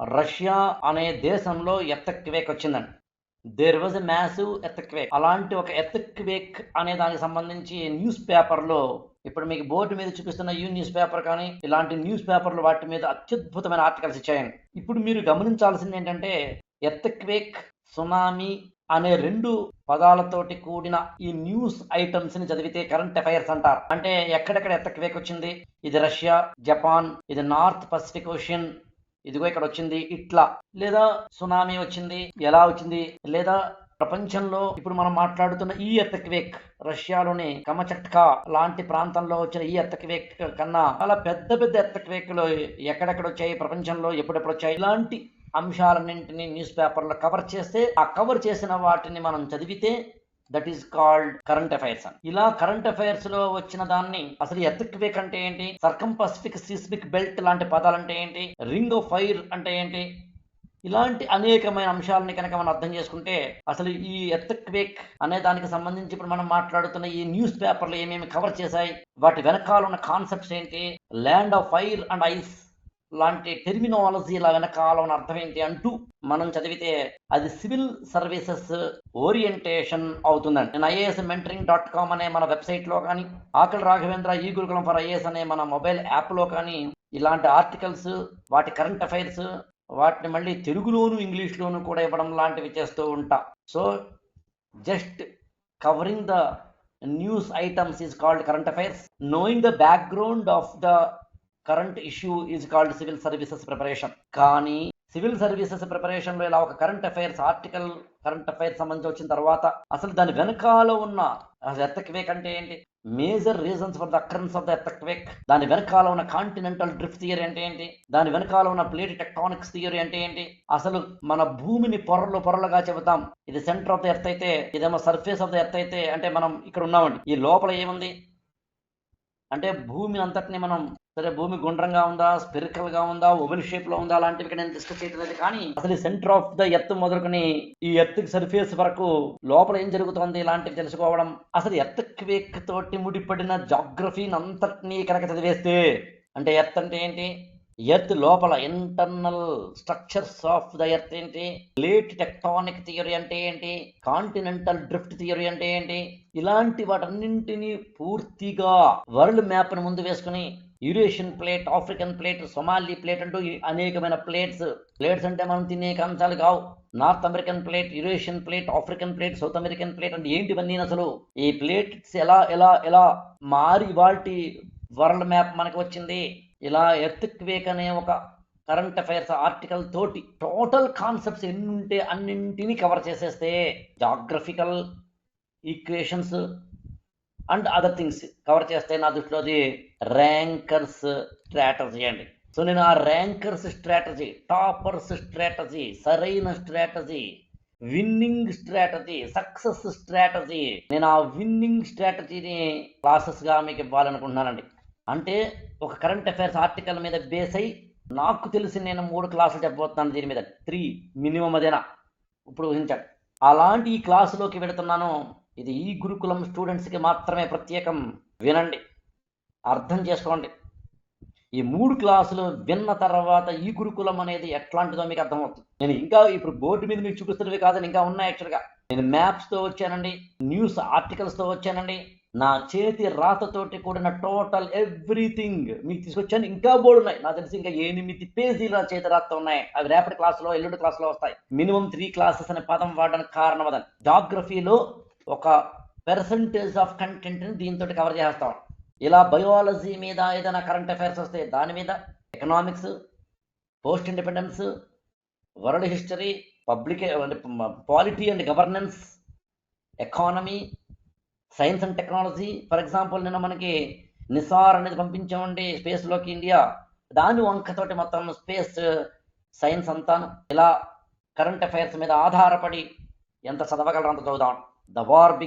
Russia అనే దేశంలో earthquake వచ్చిందండి. There was a massive earthquake. అలాంటి ఒక ఎర్త్క్వేక్ అనే దానికి సంబంధించి న్యూస్ పేపర్లో, ఇప్పుడు మీకు బోర్డు మీద చూపిస్తున్న ఈ న్యూస్ పేపర్ కానీ ఇలాంటి న్యూస్ పేపర్లు వాటి మీద అత్యద్భుతమైన ఆర్టికల్స్ ఇచ్చాయండి. ఇప్పుడు మీరు గమనించాల్సింది ఏంటంటే, ఎర్త్క్వేక్, సునామీ అనే 2 పదాలతోటి కూడిన ఈ న్యూస్ ఐటమ్స్ ని చదివితే కరెంట్ అఫైర్స్ అంటారు. అంటే ఎక్కడెక్కడ ఎర్త్క్వేక్ వచ్చింది, ఇది రష్యా, జపాన్, ఇది నార్త్ పసిఫిక్ ఓషన్, ఇదిగో ఇక్కడ వచ్చింది ఇట్లా, లేదా సునామీ వచ్చింది ఎలా వచ్చింది, లేదా ప్రపంచంలో ఇప్పుడు మనం మాట్లాడుతున్న ఈ ఎర్త్క్వేక్ రష్యాలోని కమచట్కా లాంటి ప్రాంతంలో వచ్చిన ఈ ఎర్త్క్వేక్ కన్నా చాలా పెద్ద పెద్ద ఎర్త్క్వేక్లు ఎక్కడెక్కడ వచ్చాయి, ప్రపంచంలో ఎప్పుడెప్పుడు వచ్చాయి, ఇలాంటి అంశాలన్నింటినీ న్యూస్ పేపర్లో కవర్ చేస్తే, ఆ కవర్ చేసిన వాటిని మనం చదివితే that is called current affairs అని. ఇలా కరెంట్ అఫైర్స్ లో వచ్చిన దాన్ని అసలు ఎర్త్క్వేక్ అంటే ఏంటి, సర్కం పసిఫిక్ సీస్మిక్ బెల్ట్ లాంటి పదాలు అంటే ఏంటి, రింగ్ ఆఫ్ ఫైర్ అంటే ఏంటి, ఇలాంటి అనేకమైన అంశాలని కనుక మనం అర్థం చేసుకుంటే అసలు ఈ ఎర్త్క్వేక్ అనే దానికి సంబంధించి ఇప్పుడు మనం మాట్లాడుతున్న ఈ న్యూస్ పేపర్లు ఏమేమి కవర్ చేశాయి, వాటి వెనకాల ఉన్న కాన్సెప్ట్స్ ఏంటి, land of fire and ice లాంటి టెర్మినాలజీ ఇలా వెనకాల ఉన్న అర్థం ఏంటి అంటూ మనం చదివితే అది సివిల్ సర్వీసెస్ ఓరియంటేషన్ అవుతుందండి. నేను IASmentoring.com అనే మన వెబ్సైట్లో కానీ, ఆకలి రాఘవేంద్ర ఈ గురుకులం ఫర్ IAS అనే మన మొబైల్ యాప్లో కానీ ఇలాంటి ఆర్టికల్స్, వాటి కరెంట్ అఫైర్స్, వాటిని మళ్ళీ తెలుగులోను ఇంగ్లీష్లోను కూడా ఇవ్వడం లాంటివి చేస్తూ ఉంటా. So just covering the news items is called current affairs. Knowing the background of the current issue is called civil services preparation. కానీ సివిల్ సర్వీసెస్ ప్రిపరేషన్లో ఇలా ఒక current affairs article, current affairs సంబంధించి వచ్చిన తర్వాత అసలు దాని వెనకాల ఉన్న ఎర్త్క్వేక్ అంటే ఏంటి, major reasons for the occurrence of the earthquake, దాని వెనకాల ఉన్న కాంటినెంటల్ డ్రిఫ్ట్ థియరీ అంటే ఏంటి, దాని వెనకాల ఉన్న ప్లేట్ టెక్టానిక్స్ థియరీ అంటే ఏంటి, అసలు మన భూమిని పొరలుగా చెబుతాం, ఇది సెంటర్ ఆఫ్ ద ఎర్త్ అయితే, ఇదేమో సర్ఫేస్ ఆఫ్ ద ఎర్త్ అయితే, అంటే మనం ఇక్కడ ఉన్నామండి, ఈ లోపల ఏముంది అంటే భూమి అంతటిని మనం, సరే భూమి గుండ్రంగా ఉందా, స్పెరికల్ గా ఉందా, ఓవెల్ షేప్ లో ఉందా, అలాంటివి నేను డిస్కస్ చేయట్లేదు. కానీ అసలు సెంటర్ ఆఫ్ ద ఎర్త్ మొదలుకొని ఈ ఎర్త్ సర్ఫేస్ వరకు లోపల ఏం జరుగుతుంది ఇలాంటివి తెలుసుకోవడం, అసలు ఎర్త్క్వేక్ తోటి ముడిపడిన జాగ్రఫీని అంతటినీ కనుక చదివేస్తే, అంటే ఎర్త్ అంటే ఏంటి, ఎర్త్ లోపల internal structures of the earth ఏంటి, ప్లేట్ టెక్టానిక్ థియరీ అంటే ఏంటి, కాంటినెంటల్ డ్రిఫ్ట్ థియరీ అంటే ఏంటి, ఇలాంటి వాటన్నింటినీ పూర్తిగా వరల్డ్ మ్యాప్ ను ముందు వేసుకుని Eurasian plate, African plate, Somali plate అంటూ అనేకమైన ప్లేట్స్ అంటే మనం తినే కంచాలు కావు. North American plate, Eurasian plate, African plate, south American plate అంటే ఏంటివన్నీ, అసలు ఈ ప్లేట్స్ ఎలా ఎలా ఎలా మారి వాటి వరల్డ్ మ్యాప్ మనకు వచ్చింది, ఇలా ఎర్త్క్వేక్ అనే ఒక కరెంట్ అఫైర్స్ ఆర్టికల్ తోటి టోటల్ కాన్సెప్ట్స్ ఎన్ని ఉంటే అన్నింటినీ కవర్ చేసేస్తే, geographical equations and other things cover చేస్తే, నా దృష్టిలో అది ర్యాంకర్స్ స్ట్రాటజీ అండి. సో నేను ఆ ర్యాంకర్స్ స్ట్రాటజీ, టాపర్స్ స్ట్రాటజీ, సరైన strategy, winnowing strategy, success strategy, నేను ఆ విన్నింగ్ స్ట్రాటజీని క్లాసెస్గా మీకు ఇవ్వాలనుకుంటున్నానండి. అంటే ఒక కరెంట్ అఫైర్స్ ఆర్టికల్ మీద బేస్ అయి నాకు తెలిసి నేను 3 క్లాసులు చెప్పబోతున్నాను, దీని మీద 3 మినిమం అదేనా ఇప్పుడు ఊహించండి. అలాంటి ఈ క్లాసులోకి వెళుతున్నాను, ఇది ఈ గురుకులం స్టూడెంట్స్కి మాత్రమే ప్రత్యేకం. వినండి, అర్థం చేసుకోండి. ఈ 3 క్లాసులు విన్న తర్వాత ఈ గురుకులం అనేది ఎట్లాంటిదో మీకు అర్థమవుతుంది. నేను ఇంకా ఇప్పుడు బోర్డు మీద మీకు చూపిస్తున్నవి కాదని ఇంకా ఉన్నాయి. యాక్చువల్గా నేను మ్యాప్స్తో వచ్చానండి, న్యూస్ ఆర్టికల్స్తో వచ్చానండి, నా చేతి రాతతోటి కూడిన టోటల్ ఎవ్రీథింగ్ మీకు తీసుకొచ్చాను. ఇంకా బోర్డు ఉన్నాయి, నాకు తెలిసి ఇంకా 8 పేజీల చేతి రాత ఉన్నాయి. అవి రేపటి క్లాసులో, ఎల్లుండి క్లాసులో వస్తాయి. మినిమం 3 క్లాసెస్ అనే పదం వాడడానికి కారణం అదని. జాగ్రఫీలో ఒక పర్సంటేజ్ ఆఫ్ కంటెంట్ని దీంతో కవర్ చేస్తాం. ఇలా బయాలజీ మీద ఏదైనా కరెంట్ అఫైర్స్ వస్తే దాని మీద, economics, post independence, world history, public polity and governance, economy, science and technology. For example నిన్న మనకి నిసార్ అనేది పంపించామండి స్పేస్లోకి ఇండియా, దాని వంకతోటి మొత్తం స్పేస్ సైన్స్ అంతాను. ఇలా కరెంట్ అఫైర్స్ మీద ఆధారపడి ఎంత చదవగలరు అంత చదువుదాం. The war begin